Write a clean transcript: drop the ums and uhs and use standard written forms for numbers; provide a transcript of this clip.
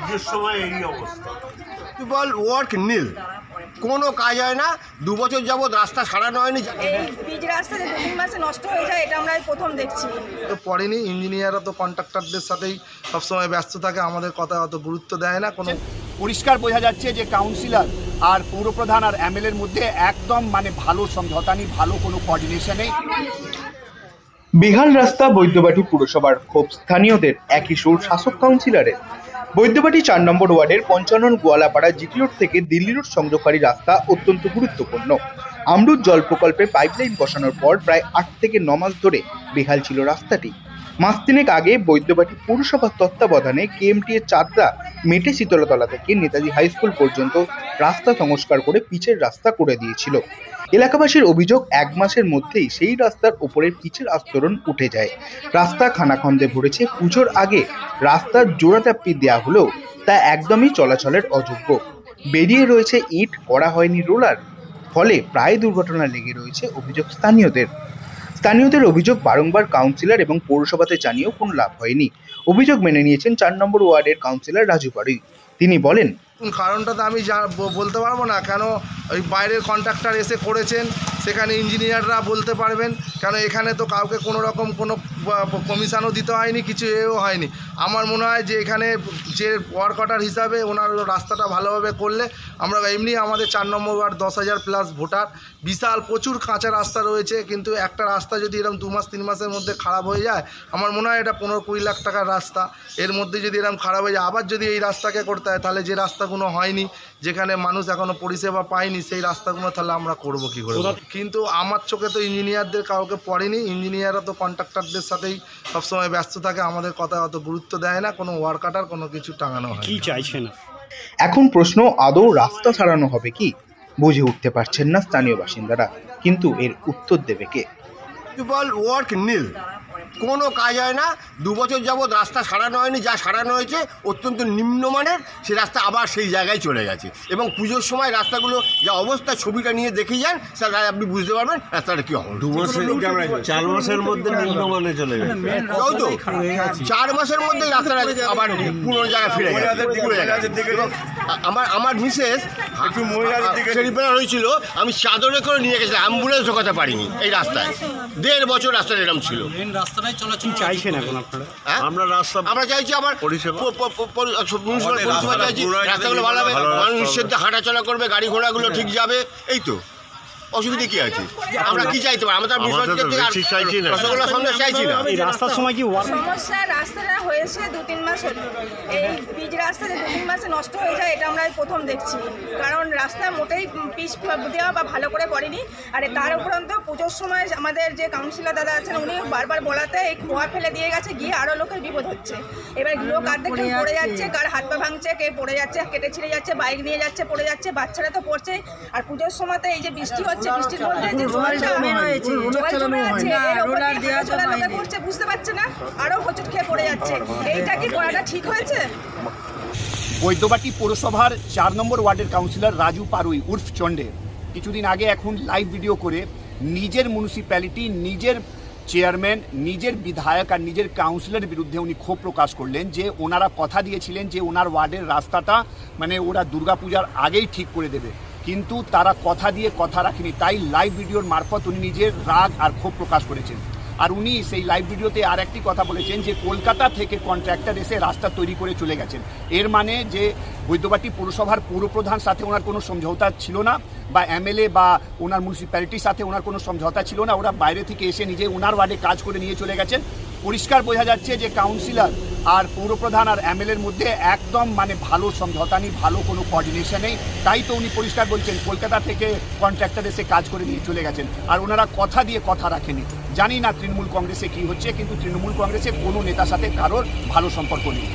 পুজোর সময় এই অবস্থা। বল ওয়ার্ক নীল, কোনো কাজ হয় না। 2 বছর যাবৎ রাস্তা সারানো হয়নি। এই পিচ রাস্তা যে 2-3 মাসে নষ্ট হয়ে যায়, এটা আমরা প্রথম দেখছি। তো পড়েনি, ইঞ্জিনিয়াররা তো কন্ট্রাক্টরদের সাথেই সবসময় ব্যস্ত থাকে, আমাদের কথা অত গুরুত্ব দেয় না। কোনো পরিষ্কার বোঝা যাচ্ছে যে কাউন্সিলর আর পৌরপ্রধান আর এমএলএর মধ্যে একদম ভালো সমঝোতা নেই, ভালো কোনো কোঅর্ডিনেশন নেই। বেহাল রাস্তা বৈদ্যবাটি পুরসভার ক্ষোভ স্থানীয়দের, একই সুর শাসক কাউন্সিলরের। বৈদ্যবাটি 4 নম্বর ওয়ার্ডের 55 গোয়ালাপাড়া জিটি রোড থেকে দিল্লি রোড সংযোগকারী রাস্তা অত্যন্ত গুরুত্বপূর্ণ। আমরুদ জল প্রকল্পে পাইপলাইন বসানোর পর প্রায় 8 থেকে 9 মাস ধরে বেহাল ছিল রাস্তাটি। মাস তিনেক আগে বৈদ্যবাটি পুরসভার তত্ত্বাবধানে কেএমটি এর চাঁদরা মেটে শীতলতলা থেকে নেতাজি হাই স্কুল পর্যন্ত রাস্তা সংস্কার করে পিচের রাস্তা করে দিয়েছিল। এলাকাবাসীর অভিযোগ, 1 মাসের মধ্যেই সেই রাস্তার ওপরের পিচের আস্তরণ উঠে যায়। রাস্তা খানাখন্দে ভরেছে। পুজোর আগে রাস্তার জোড়া চাপিয়ে দেওয়া হলেও তা একদমই চলাচলের অযোগ্য। বেরিয়ে রয়েছে ইট, করা হয়নি রোলার, ফলে প্রায় দুর্ঘটনা লেগে রয়েছে। অভিযোগ স্থানীয়দের অভিযোগ, বারংবার কাউন্সিলর এবং পৌরসভাতে জানিয়েও কোনো লাভ হয়নি। অভিযোগ মেনে নিয়েছেন 4 নম্বর ওয়ার্ডের কাউন্সিলর রাজু পাড়ুই। তিনি বলেন, কারণটা তো আমি বলতে পারবো না, কেন ওই বাইরের কন্ট্রাক্টর এসে করেছেন, সেখানে ইঞ্জিনিয়াররা বলতে পারবেন। কেন এখানে তো কাউকে কোনো রকম কোনো কমিশনও দিতে হয়নি, কিছু এও হয়নি। আমার মনে হয় যে এখানে যে ওয়ার্কার হিসাবে ওনার রাস্তাটা ভালোভাবে করলে, আমরা এমনি আমাদের 4 নম্বর ওয়ার্ড 10,000 প্লাস ভোটার, বিশাল প্রচুর কাঁচা রাস্তা রয়েছে। কিন্তু একটা রাস্তা যদি এরকম 2 মাস 3 মাসের মধ্যে খারাপ হয়ে যায়, আমার মনে হয় এটা 15-20 লাখ টাকার রাস্তা। এর মধ্যে যদি এরকম খারাপ হয়ে যায়, আবার যদি এই রাস্তাকে করতে হয়, তাহলে যে রাস্তাগুলো হয়নি, যেখানে মানুষ এখনো পরিষেবা পায়নি, সেই রাস্তাগুলো তাহলে আমরা করব কি করে? কিন্তু আমার চোখে তো ইঞ্জিনিয়ারদের কাউকে পড়েনি। ইঞ্জিনিয়াররা তো কন্ট্রাক্টরদের সাথেই সবসময় ব্যস্ত থাকে, আমাদের কথা অত গুরুত্ব দেয় না। কোনো ওয়ার্কার কোনো কিছু টাঙানো হয়। কি চাইছে না এখন প্রশ্ন, আদৌ রাস্তা সারানো হবে কি? বুঝে উঠতে পারছেন না স্থানীয় বাসিন্দারা, কিন্তু এর উত্তর দেবে কে? বল ওয়ার্ক নীল, কোনো কাজ হয় না। 2 বছর যাবৎ রাস্তা সারানো হয়নি। যা সারানো হয়েছে অত্যন্ত নিম্নমানের, সেই রাস্তা আবার সেই জায়গায় চলে গেছে। এবং পুজোর সময় রাস্তাগুলো যা অবস্থা, ছবিটা নিয়ে দেখে যান, স্যার আপনি বুঝতে পারবেন রাস্তাটা কী হবে। 4 মাসের মধ্যে নিম্নমানে চলে গেছে। তাও তো 4 মাসের মধ্যে রাস্তাটা আবার পুরো জায়গায় ফিরে গেছে। আমার মিসেস একটু রিপেয়ার হয়েছিল, আমি চাদরে করে নিয়ে গেছিলাম, অ্যাম্বুলেন্স ঢোকাতে পারিনি এই রাস্তায়। 1.5 বছর রাস্তাটা এরকম ছিল। চাইছেন এখন আপনারা? আমরা চাইছি আবার পরিষেবা চাইছি, রাস্তাগুলো ভালো হবে, মানুষ নিঃশব্দে হাঁটাচলা করবে, গাড়ি ঘোড়াগুলো ঠিক যাবে। এই তো অসুবিধা কি আছে? আমরা কি চাইতে পারি? আমরা রসগোল্লা সামনে চাইছি না। এই রাস্তার সময় কি সমস্যা, রাস্তাটা হয়েছে 2-3 মাস হলো। এই পিচ রাস্তা যে 2-3 মাসে নষ্ট হয়ে যায়, এটা আমরা প্রথম দেখছি। কারণ রাস্তা মোটেই পিচ দেওয়া বা ভালো করে করেনি। আর তার উপরন্ত পুজোর সময় আমাদের যে কাউন্সিলর দাদা আছেন, উনি বারবার বলাতে এই খোয়া ফেলে দিয়ে গেছে, গিয়ে আরও লোকের বিপদ হচ্ছে। এবার লোক আর্ধেক পড়ে যাচ্ছে, কার হাত পা ভাঙছে, কে পড়ে যাচ্ছে, কেটে ছিঁড়ে যাচ্ছে, বাইক নিয়ে যাচ্ছে, পড়ে যাচ্ছে, বাচ্চারা তো পড়ছে। আর পুজোর সময়তে এই যে বৃষ্টি হচ্ছে, বৃষ্টির মধ্যে যে করছে বুঝতে পারছে না, আরো হোঁচট খেয়ে পড়ে যাচ্ছে। এইটা কি করাটা ঠিক হয়েছে? বৈদ্যবাটি পৌরসভার 4 নম্বর ওয়ার্ডের কাউন্সিলর রাজু পাড়ুই উর্ফ চন্ডের কিছুদিন আগে এখন লাইভ ভিডিও করে নিজের মিউনিসিপ্যালিটি, নিজের চেয়ারম্যান, নিজের বিধায়ক আর নিজের কাউন্সিলরের বিরুদ্ধে উনি ক্ষোভ প্রকাশ করলেন যে ওনারা কথা দিয়েছিলেন যে ওনার ওয়ার্ডের রাস্তাটা ওরা দুর্গাপূজার আগেই ঠিক করে দেবে, কিন্তু তারা কথা দিয়ে কথা রাখেনি। তাই লাইভ ভিডিওর মারফত উনি নিজের রাগ আর ক্ষোভ প্রকাশ করেছেন। আর উনি সেই লাইভ ভিডিওতে আর একটি কথা বলেছেন যে কলকাতা থেকে কন্ট্রাক্টর এসে রাস্তা তৈরি করে চলে গেছেন। এর মানে যে বৈদ্যবাটি পৌরসভার পৌরপ্রধান সাথে ওনার কোনো সমঝোতা ছিল না, বা এমএলএ বা ওনার মিউনিসিপ্যালিটির সাথে ওনার কোনো সমঝোতা ছিল না। ওরা বাইরে থেকে এসে নিজে ওনার ওয়ার্ডে কাজ করে নিয়ে চলে গেছেন। পরিষ্কার বোঝা যাচ্ছে যে কাউন্সিলর আর পৌরপ্রধান আর এমএলএর মধ্যে একদম ভালো সমঝোতা নেই, ভালো কোনো কোঅর্ডিনেশন নেই। তাই তো উনি পরিষ্কার বলছেন কলকাতা থেকে কন্ট্রাক্টর এসে কাজ করে নিয়ে চলে গেছেন। আর ওনারা কথা দিয়ে কথা রাখেনি। জানি না তৃণমূল কংগ্রেসে কি হচ্ছে, কিন্তু তৃণমূল কংগ্রেসে কোনো নেতার সাথে কারোর ভালো সম্পর্ক নেই।